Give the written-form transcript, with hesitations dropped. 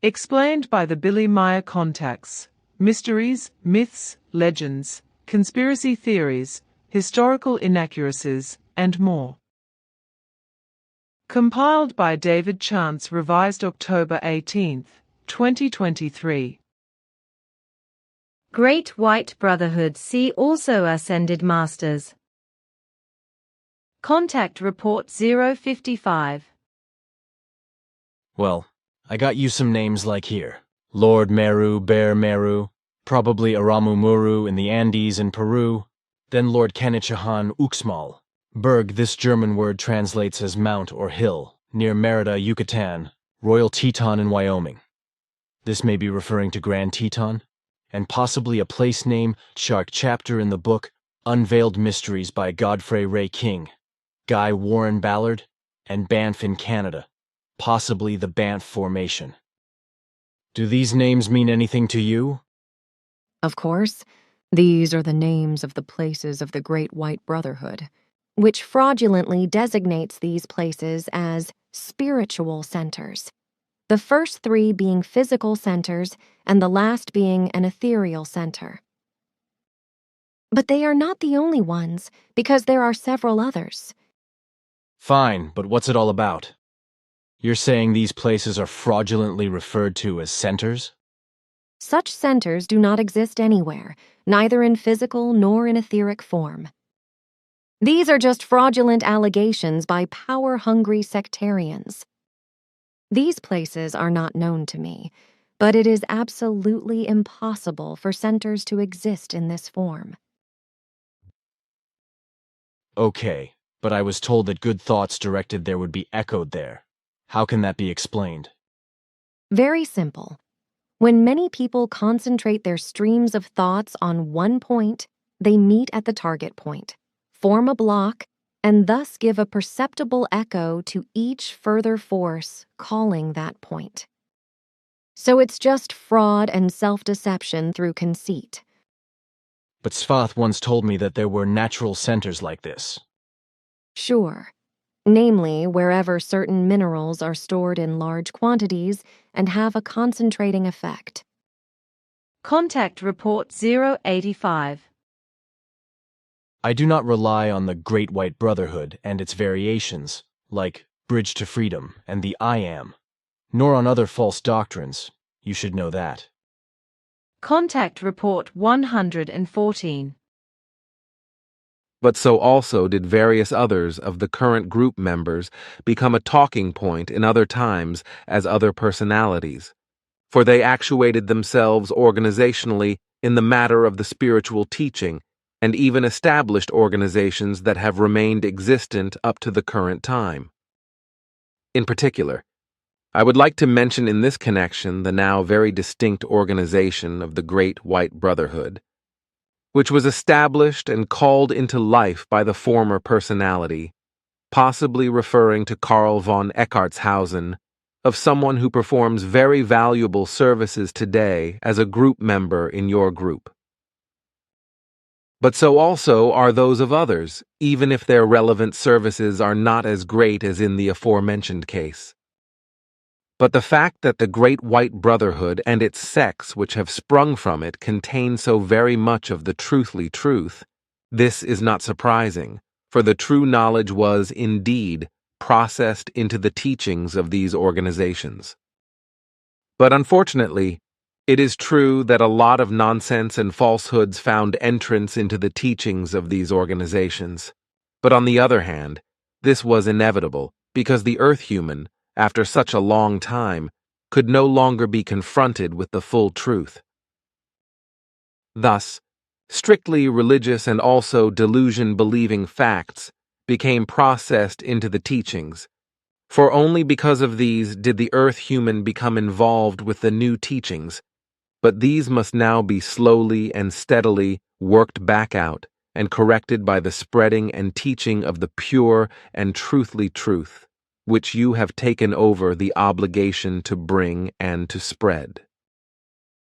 Explained by the Billy Meier contacts. Mysteries, myths, legends, conspiracy theories, historical inaccuracies, and more. Compiled by David Chance, revised October 18, 2023. Great White Brotherhood. See also Ascended Masters. Contact Report 055. Well, I got you some names like here. Lord Meru, Bear Meru, probably Aramu Muru in the Andes in Peru, then Lord Kenichihan Uxmal. Berg, this German word translates as mount or hill, near Merida, Yucatan, Royal Teton in Wyoming. This may be referring to Grand Teton, and possibly a place name, Shark chapter in the book Unveiled Mysteries by Godfrey Ray King, Guy Warren Ballard, and Banff in Canada, possibly the Banff Formation. Do these names mean anything to you? Of course, these are the names of the places of the Great White Brotherhood, which fraudulently designates these places as spiritual centers, the first three being physical centers and the last being an ethereal center. But they are not the only ones, because there are several others. Fine, but what's it all about? You're saying these places are fraudulently referred to as centers? Such centers do not exist anywhere, neither in physical nor in etheric form. These are just fraudulent allegations by power-hungry sectarians. These places are not known to me, but it is absolutely impossible for centers to exist in this form. Okay, but I was told that good thoughts directed there would be echoed there. How can that be explained? Very simple. When many people concentrate their streams of thoughts on one point, they meet at the target point, form a block, and thus give a perceptible echo to each further force calling that point. So it's just fraud and self-deception through conceit. But Svath once told me that there were natural centers like this. Sure. Namely, wherever certain minerals are stored in large quantities and have a concentrating effect. Contact Report 085. I do not rely on the Great White Brotherhood and its variations, like Bridge to Freedom and the I Am, nor on other false doctrines. You should know that. Contact Report 114. But so also did various others of the current group members become a talking point in other times as other personalities, for they actuated themselves organizationally in the matter of the spiritual teaching, and even established organizations that have remained existent up to the current time. In particular, I would like to mention in this connection the now very distinct organization of the Great White Brotherhood, which was established and called into life by the former personality, possibly referring to Karl von Eckartshausen, of someone who performs very valuable services today as a group member in your group. But so also are those of others, even if their relevant services are not as great as in the aforementioned case. But the fact that the Great White Brotherhood and its sects which have sprung from it contain so very much of the truthly truth, this is not surprising, for the true knowledge was, indeed, processed into the teachings of these organizations. But unfortunately, it is true that a lot of nonsense and falsehoods found entrance into the teachings of these organizations. But on the other hand, this was inevitable, because the Earth human, after such a long time, could no longer be confronted with the full truth. Thus, strictly religious and also delusion-believing facts became processed into the teachings, for only because of these did the Earth human become involved with the new teachings, but these must now be slowly and steadily worked back out and corrected by the spreading and teaching of the pure and truthly truth, which you have taken over the obligation to bring and to spread.